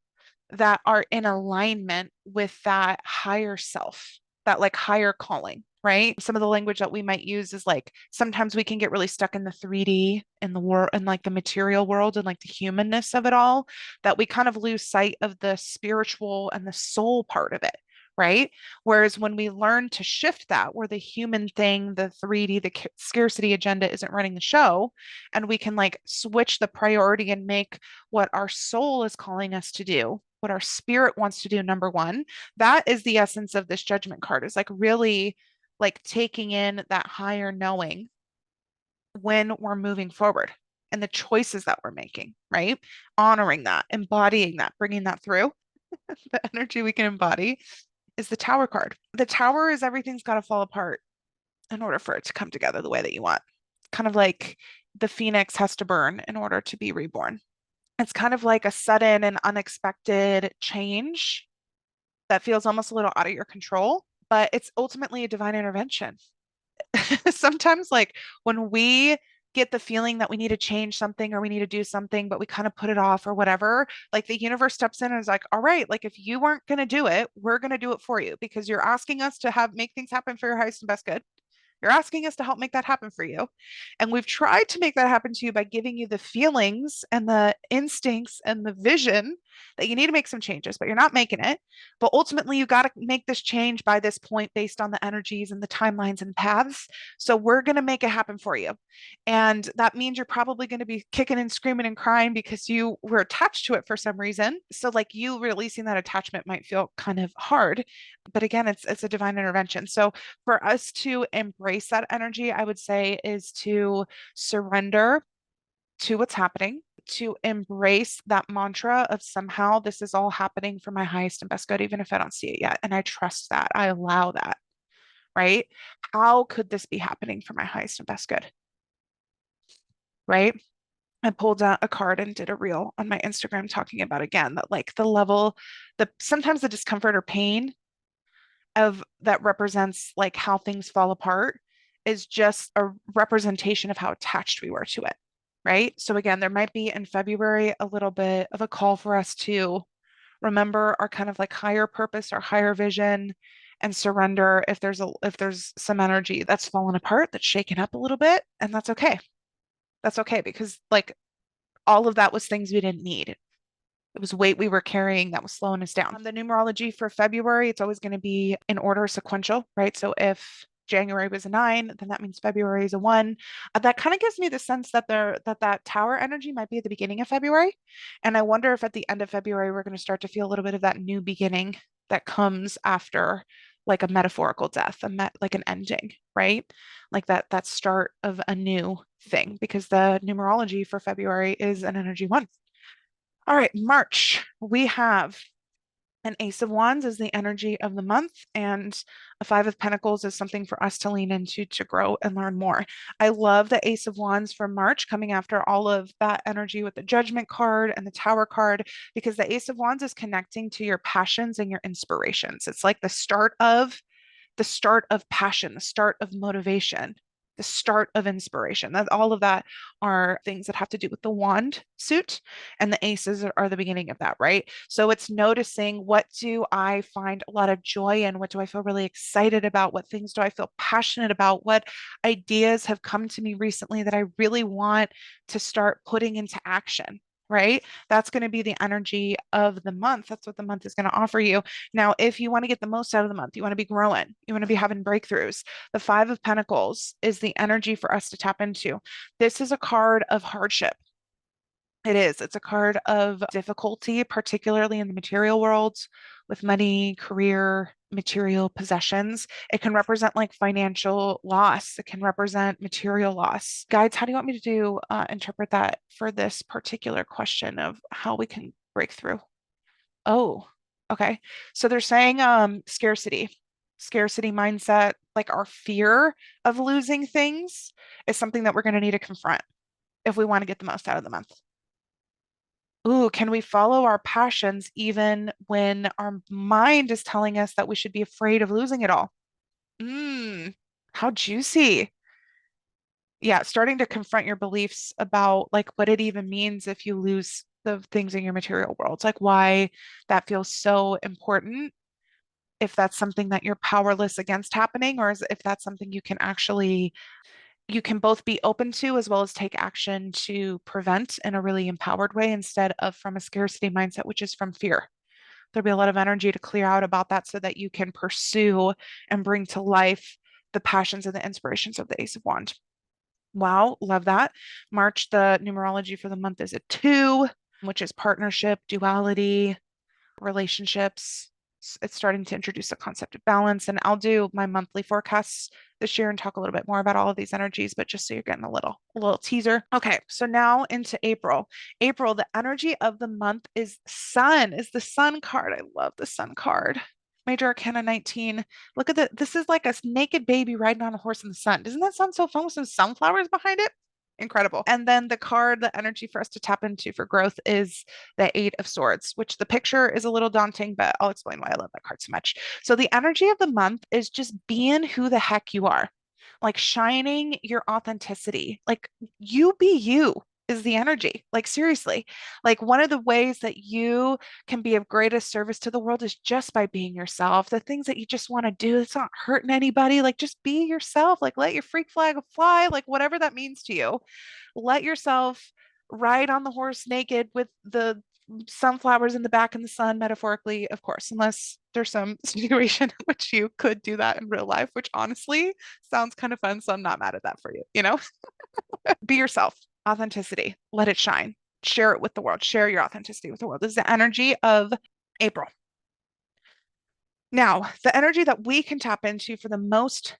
Speaker 1: that are in alignment with that higher self, that like higher calling, right? Some of the language that we might use is like sometimes we can get really stuck in the 3D in the world and like the material world and like the humanness of it all, that we kind of lose sight of the spiritual and the soul part of it. Right. Whereas when we learn to shift that, where the human thing, the 3D, the scarcity agenda isn't running the show, and we can like switch the priority and make what our soul is calling us to do, what our spirit wants to do, number one. That is the essence of this judgment card, is like really like taking in that higher knowing when we're moving forward and the choices that we're making, right? Honoring that, embodying that, bringing that through. The energy we can embody is the tower card. The tower is everything's got to fall apart in order for it to come together the way that you want. Kind of like the phoenix has to burn in order to be reborn. It's kind of like a sudden and unexpected change that feels almost a little out of your control, but it's ultimately a divine intervention. Sometimes, like when we get the feeling that we need to change something or we need to do something, but we kind of put it off or whatever, like the universe steps in and is like, all right, like if you weren't going to do it, we're going to do it for you because you're asking us to have make things happen for your highest and best good. You're asking us to help make that happen for you. And we've tried to make that happen to you by giving you the feelings and the instincts and the vision that you need to make some changes, but you're not making it. But ultimately, you got to make this change by this point based on the energies and the timelines and paths. So we're going to make it happen for you. And that means you're probably going to be kicking and screaming and crying because you were attached to it for some reason. So, like, you releasing that attachment might feel kind of hard. But again, it's a divine intervention. So for us to embrace that energy, I would say is to surrender to what's happening, to embrace that mantra of somehow this is all happening for my highest and best good, even if I don't see it yet. And I trust that. I allow that, right? How could this be happening for my highest and best good, right? I pulled out a card and did a reel on my Instagram talking about again that like the level, the sometimes the discomfort or pain of that represents like how things fall apart is just a representation of how attached we were to it, right? So again, there might be in February a little bit of a call for us to remember our kind of like higher purpose, our higher vision, and surrender if there's some energy that's fallen apart, that's shaken up a little bit, and that's okay. That's okay because like all of that was things we didn't need. It was weight we were carrying that was slowing us down. The numerology for February, it's always going to be in order sequential, right? So if January was a 9, then that means February is a 1. That kind of gives me the sense that that tower energy might be at the beginning of February. And I wonder if at the end of February we're going to start to feel a little bit of that new beginning that comes after like a metaphorical death, like an ending, right? Like that start of a new thing because the numerology for February is an energy 1. All right, March, we have an Ace of Wands is the energy of the month, and a Five of Pentacles is something for us to lean into to grow and learn more. I love the Ace of Wands for March coming after all of that energy with the Judgment card and the Tower card, because the Ace of Wands is connecting to your passions and your inspirations. It's like the start of passion, the start of motivation, the start of inspiration. That all of that are things that have to do with the wand suit, and the aces are the beginning of that, right? So it's noticing what do I find a lot of joy in? What do I feel really excited about? What things do I feel passionate about? What ideas have come to me recently that I really want to start putting into action? Right? That's going to be the energy of the month. That's what the month is going to offer you. Now, if you want to get the most out of the month, you want to be growing, you want to be having breakthroughs, the Five of Pentacles is the energy for us to tap into. This is a card of hardship. It is. It's a card of difficulty, particularly in the material world with money, career, material possessions. It can represent like financial loss. It can represent material loss. Guides, how do you want me to interpret that for this particular question of how we can break through? Oh, okay. So they're saying scarcity mindset, like our fear of losing things is something that we're going to need to confront if we want to get the most out of the month. Ooh, can we follow our passions even when our mind is telling us that we should be afraid of losing it all? Mm, how juicy. Yeah, starting to confront your beliefs about like what it even means if you lose the things in your material world. It's like why that feels so important, if that's something that you're powerless against happening, or if that's something you can both be open to as well as take action to prevent in a really empowered way instead of from a scarcity mindset, which is from fear. There'll be a lot of energy to clear out about that so that you can pursue and bring to life the passions and the inspirations of the Ace of Wands. Wow, love that. March, the numerology for the month is a 2, which is partnership, duality, relationships. It's starting to introduce the concept of balance. And I'll do my monthly forecasts this year and talk a little bit more about all of these energies, but just so you're getting a little teaser. Okay, so now into April. April, the energy of the month is Sun, is the Sun card. I love the Sun card. Major Arcana 19. Look at this is like a naked baby riding on a horse in the sun. Doesn't that sound so fun with some sunflowers behind it? Incredible. And then the card, the energy for us to tap into for growth is the Eight of Swords, which the picture is a little daunting, but I'll explain why I love that card so much. So the energy of the month is just being who the heck you are, like shining your authenticity, like you be you. Is the energy. Like, seriously, like one of the ways that you can be of greatest service to the world is just by being yourself. The things that you just want to do, it's not hurting anybody. Like, just be yourself. Like, let your freak flag fly, like, whatever that means to you. Let yourself ride on the horse naked with the sunflowers in the back in the sun, metaphorically, of course, unless there's some situation in which you could do that in real life, which honestly sounds kind of fun. So I'm not mad at that for you, you know? Be yourself, authenticity, let it shine, share it with the world, share your authenticity with the world. This is the energy of April. Now, the energy that we can tap into for the most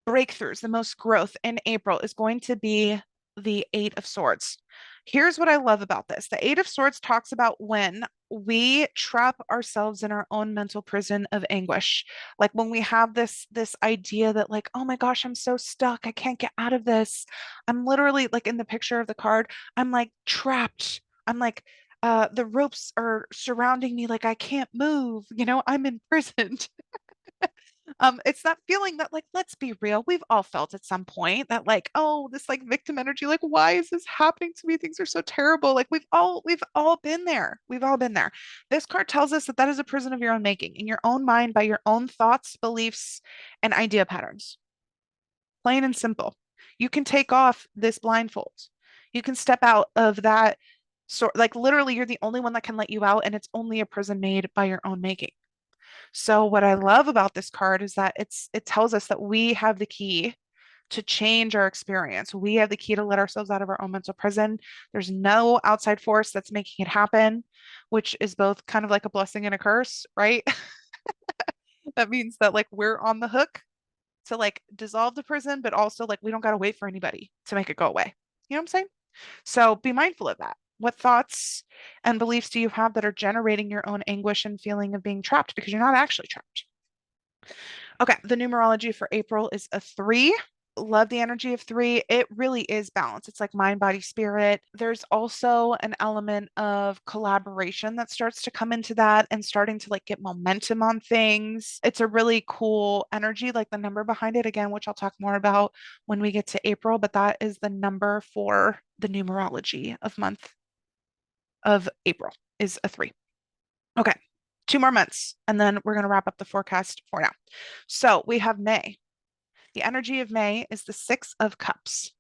Speaker 1: breakthroughs, the most growth in April is going to be the Eight of Swords. Here's what I love about this. The Eight of Swords talks about when we trap ourselves in our own mental prison of anguish. Like when we have this idea that like, oh my gosh, I'm so stuck. I can't get out of this. I'm literally like in the picture of the card, I'm like trapped. I'm like the ropes are surrounding me like I can't move. I'm imprisoned. It's that feeling that like, let's be real, we've all felt at some point that like, oh, this like victim energy, like, why is this happening to me? Things are so terrible. Like we've all been there. We've all been there. This card tells us that that is a prison of your own making, in your own mind, by your own thoughts, beliefs, and idea patterns. Plain and simple. You can take off this blindfold. You can step out of that sort, like literally, you're the only one that can let you out, and it's only a prison made by your own making. So what I love about this card is that it tells us that we have the key to change our experience. We have the key to let ourselves out of our own mental prison. There's no outside force that's making it happen, which is both kind of like a blessing and a curse, right? That means that like we're on the hook to like dissolve the prison, but also like we don't got to wait for anybody to make it go away. You know what I'm saying? So be mindful of that. What thoughts and beliefs do you have that are generating your own anguish and feeling of being trapped because you're not actually trapped? Okay, the numerology for April is a 3. Love the energy of 3. It really is balance. It's like mind, body, spirit. There's also an element of collaboration that starts to come into that and starting to like get momentum on things. It's a really cool energy, like the number behind it again, which I'll talk more about when we get to April, but that is the number for the numerology of month of April is a 3. Okay, 2 more months, and then we're going to wrap up the forecast for now. So we have May. The energy of May is the Six of Cups.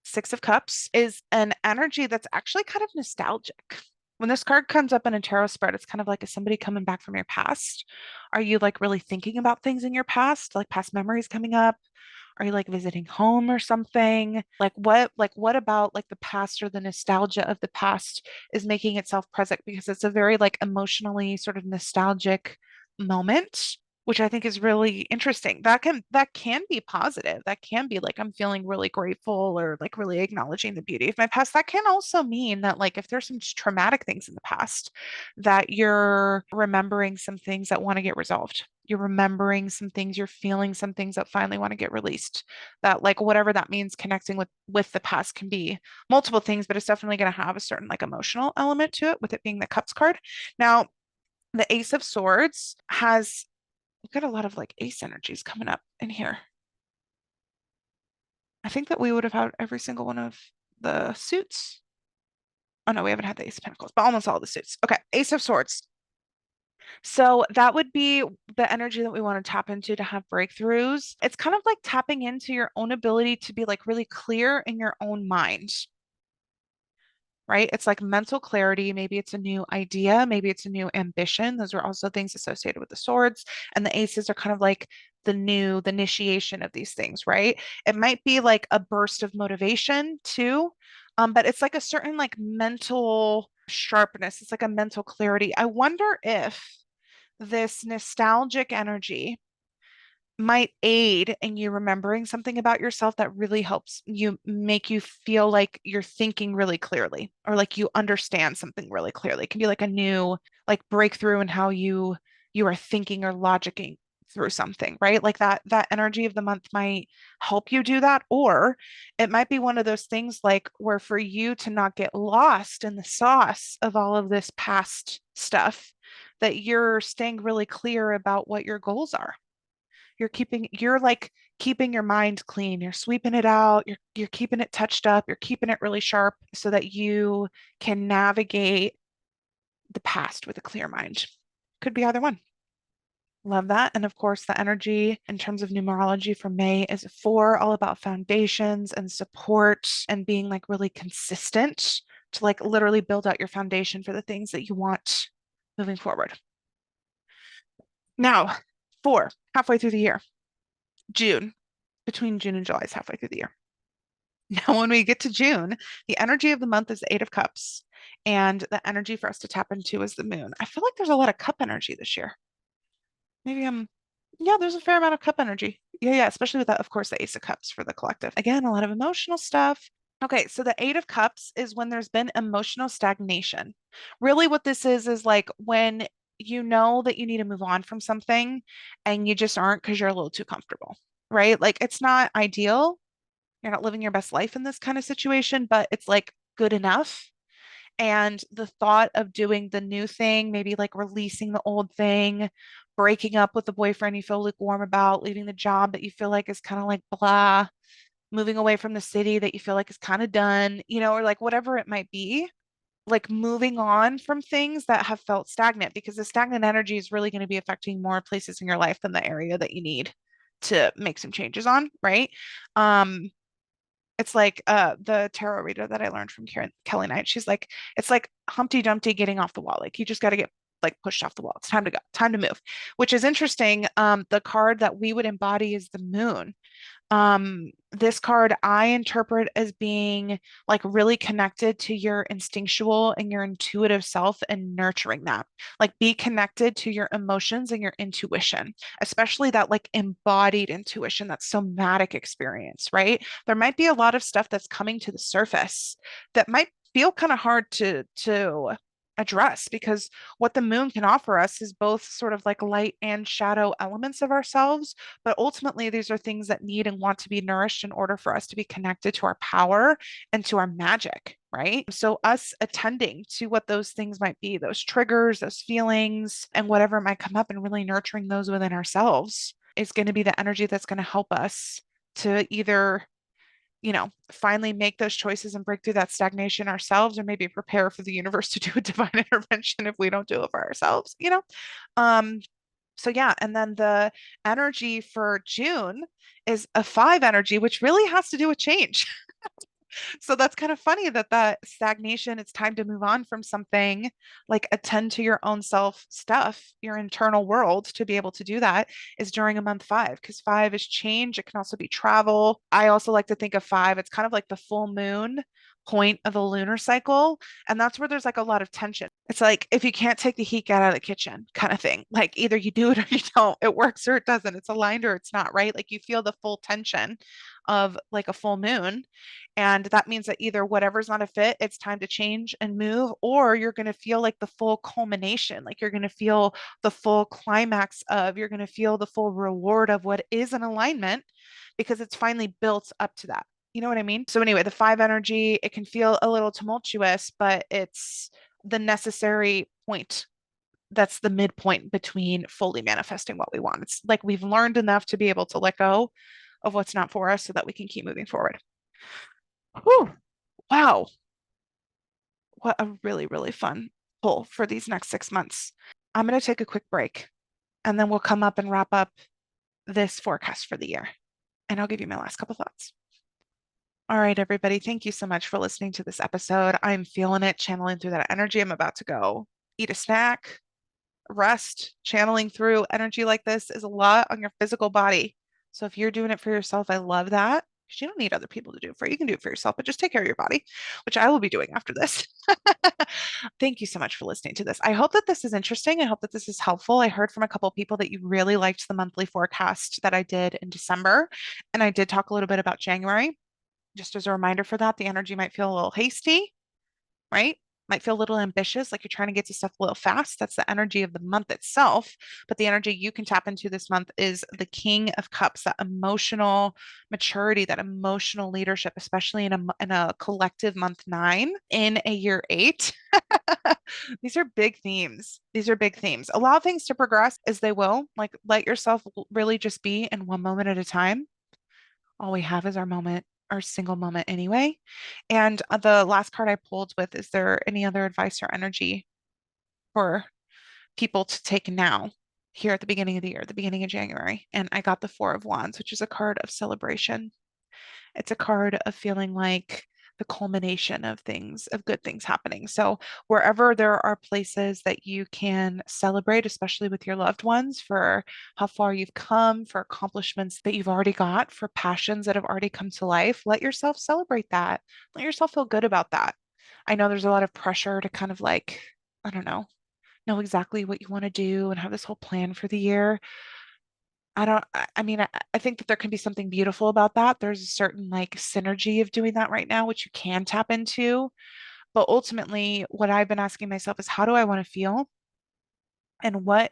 Speaker 1: Six of Cups is an energy that's actually kind of nostalgic. When this card comes up in a tarot spread, it's kind of like, is somebody coming back from your past? Are you like really thinking about things in your past, like past memories coming up? Are you like visiting home or something? Like what about like the past or the nostalgia of the past is making itself present, because it's a very like emotionally sort of nostalgic moment, which I think is really interesting. That can be positive. That can be like I'm feeling really grateful or like really acknowledging the beauty of my past. That can also mean that like if there's some traumatic things in the past, that you're remembering some things that want to get resolved. You're remembering some things, you're feeling some things that finally want to get released. That like whatever that means, connecting with the past can be multiple things, but it's definitely going to have a certain like emotional element to it, with it being the Cups card. Now, the Ace of Swords has, we've got a lot of like ace energies coming up in here. I think that we would have had every single one of the suits. Oh no, we haven't had the Ace of Pentacles, but almost all the suits. Okay, Ace of Swords. So that would be the energy that we want to tap into to have breakthroughs. It's kind of like tapping into your own ability to be like really clear in your own mind, right? It's like mental clarity. Maybe it's a new idea, maybe it's a new ambition. Those are also things associated with the swords. And the aces are kind of like the initiation of these things, right? It might be like a burst of motivation too. But it's like a certain like mental sharpness. It's like a mental clarity. I wonder if this nostalgic energy might aid in you remembering something about yourself that really helps you, make you feel like you're thinking really clearly, or like you understand something really clearly. It can be like a new like breakthrough in how you are thinking or logicking through something, right? Like that energy of the month might help you do that. Or it might be one of those things like where for you to not get lost in the sauce of all of this past stuff, that you're staying really clear about what your goals are. You're like keeping your mind clean. You're sweeping it out. You're keeping it touched up. You're keeping it really sharp so that you can navigate the past with a clear mind. Could be either one. Love that. And of course, the energy in terms of numerology for May is 4, all about foundations and support and being like really consistent to like literally build out your foundation for the things that you want moving forward. Now, 4, halfway through the year, June, between June and July is halfway through the year. Now, when we get to June, the energy of the month is the Eight of Cups, and the energy for us to tap into is the moon. I feel like there's a lot of cup energy this year. Maybe I'm Yeah, there's a fair amount of cup energy. Yeah, yeah, especially with that, of course, the Ace of Cups for the collective. Again, a lot of emotional stuff. Okay, so the Eight of Cups is when there's been emotional stagnation. Really, what this is like when you know that you need to move on from something and you just aren't because you're a little too comfortable, right? Like it's not ideal. You're not living your best life in this kind of situation, but it's like good enough. And the thought of doing the new thing, maybe like releasing the old thing, breaking up with the boyfriend you feel lukewarm about, leaving the job that you feel like is kind of like blah, moving away from the city that you feel like is kind of done, or like whatever it might be, like moving on from things that have felt stagnant because the stagnant energy is really going to be affecting more places in your life than the area that you need to make some changes on, right? Um, it's like the tarot reader that I learned from Kelly Knight. She's like, it's like Humpty Dumpty getting off the wall. Like you just got to get like pushed off the wall. It's time to go, time to move, which is interesting. The card that we would embody is the moon. This card I interpret as being like really connected to your instinctual and your intuitive self and nurturing that. Like be connected to your emotions and your intuition, especially that like embodied intuition, that somatic experience, right? There might be a lot of stuff that's coming to the surface that might feel kind of hard to address because what the moon can offer us is both sort of like light and shadow elements of ourselves, but ultimately, these are things that need and want to be nourished in order for us to be connected to our power and to our magic, right? So, us attending to what those things might be, those triggers, those feelings, and whatever might come up, and really nurturing those within ourselves is going to be the energy that's going to help us to either finally make those choices and break through that stagnation ourselves, or maybe prepare for the universe to do a divine intervention if we don't do it for ourselves. Um, so yeah, and then the energy for June is a five energy, which really has to do with change. So that's kind of funny that stagnation, it's time to move on from something, like attend to your own self stuff, your internal world to be able to do that is during a month five, because five is change. It can also be travel. I also like to think of five, it's kind of like the full moon point of a lunar cycle. And that's where there's like a lot of tension. It's like if you can't take the heat, get out of the kitchen kind of thing. Like either you do it or you don't. It works or it doesn't. It's aligned or it's not, right? Like you feel the full tension of like a full moon. And that means that either whatever's not a fit, it's time to change and move, or you're going to feel like the full culmination, like you're going to feel the full climax of, you're going to feel the full reward of what is an alignment because it's finally built up to that. You know what I mean? So, anyway, the five energy, it can feel a little tumultuous, but it's the necessary point. That's the midpoint between fully manifesting what we want. It's like we've learned enough to be able to let go of what's not for us so that we can keep moving forward. Whew. Wow. What a really, really fun pull for these next 6 months. I'm going to take a quick break and then we'll come up and wrap up this forecast for the year. And I'll give you my last couple thoughts. All right, everybody. Thank you so much for listening to this episode. I'm feeling it, channeling through that energy. I'm about to go eat a snack, rest. Channeling through energy like this is a lot on your physical body. So if you're doing it for yourself, I love that. 'Cause you don't need other people to do it for you. You can do it for yourself, but just take care of your body, which I will be doing after this. Thank you so much for listening to this. I hope that this is interesting. I hope that this is helpful. I heard from a couple of people that you really liked the monthly forecast that I did in December, and I did talk a little bit about January. Just as a reminder for that, the energy might feel a little hasty, right? Might feel a little ambitious, like you're trying to get to stuff a little fast. That's the energy of the month itself. But the energy you can tap into this month is the King of Cups, that emotional maturity, that emotional leadership, especially in a collective month nine in a year eight. These are big themes. These are big themes. Allow things to progress as they will. Like let yourself really just be in one moment at a time. All we have is our moment, our single moment anyway. And the last card I pulled with, is there any other advice or energy for people to take now, here at the beginning of the year, the beginning of January? And I got the Four of Wands, which is a card of celebration. It's a card of feeling like the culmination of things, of good things happening. So, wherever there are places that you can celebrate, especially with your loved ones, for how far you've come, for accomplishments that you've already got, for passions that have already come to life, let yourself celebrate that. Let yourself feel good about that. I know there's a lot of pressure to kind of like, I don't know exactly what you want to do and have this whole plan for the year. I don't, I mean, I think that there can be something beautiful about that. There's a certain like synergy of doing that right now, which you can tap into. But ultimately, what I've been asking myself is how do I want to feel and what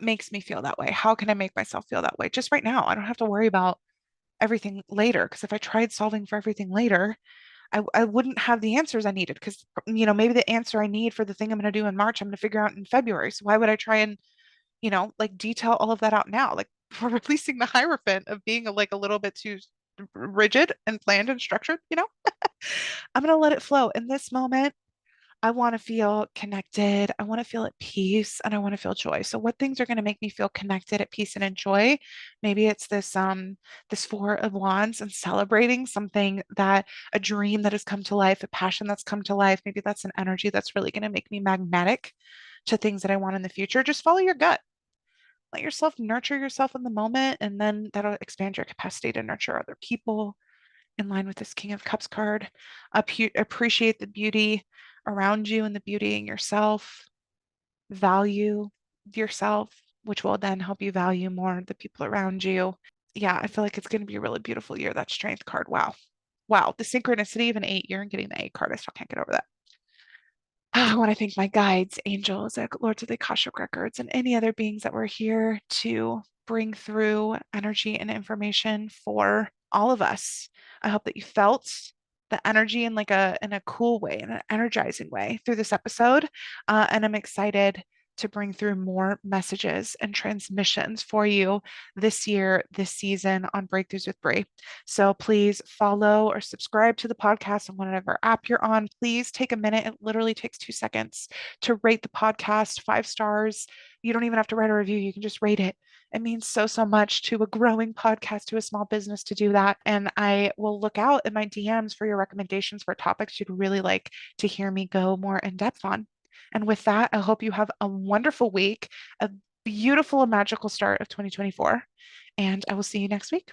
Speaker 1: makes me feel that way? How can I make myself feel that way? Just right now. I don't have to worry about everything later because if I tried solving for everything later, I wouldn't have the answers I needed because maybe the answer I need for the thing I'm going to do in March, I'm going to figure out in February. So why would I try and like detail all of that out now. Like we're releasing the hierophant of being like a little bit too rigid and planned and structured. I'm going to let it flow. In this moment, I want to feel connected. I want to feel at peace and I want to feel joy. So what things are going to make me feel connected at peace and in joy? Maybe it's this Four of Wands and celebrating something that a dream that has come to life, a passion that's come to life. Maybe that's an energy that's really going to make me magnetic to things that I want in the future. Just follow your gut. Let yourself nurture yourself in the moment, and then that'll expand your capacity to nurture other people in line with this King of Cups card. Appreciate the beauty around you and the beauty in yourself. Value yourself, which will then help you value more the people around you. Yeah, I feel like it's going to be a really beautiful year. That Strength card. Wow. Wow. The synchronicity of an 8 year and getting the 8 card. I still can't get over that. I want to thank my guides, angels, lords of the Akashic Records, and any other beings that were here to bring through energy and information for all of us. I hope that you felt the energy in like a cool way, in an energizing way through this episode. And I'm excited to bring through more messages and transmissions for you this year, this season on Breakthroughs with Brie. So please follow or subscribe to the podcast on whatever app you're on. Please take a minute. It literally takes 2 seconds to rate the podcast 5 stars. You don't even have to write a review. You can just rate it. It means so, so much to a growing podcast, to a small business to do that. And I will look out in my DMs for your recommendations for topics you'd really like to hear me go more in depth on. And with that, I hope you have a wonderful week, a beautiful and magical start of 2024. And I will see you next week.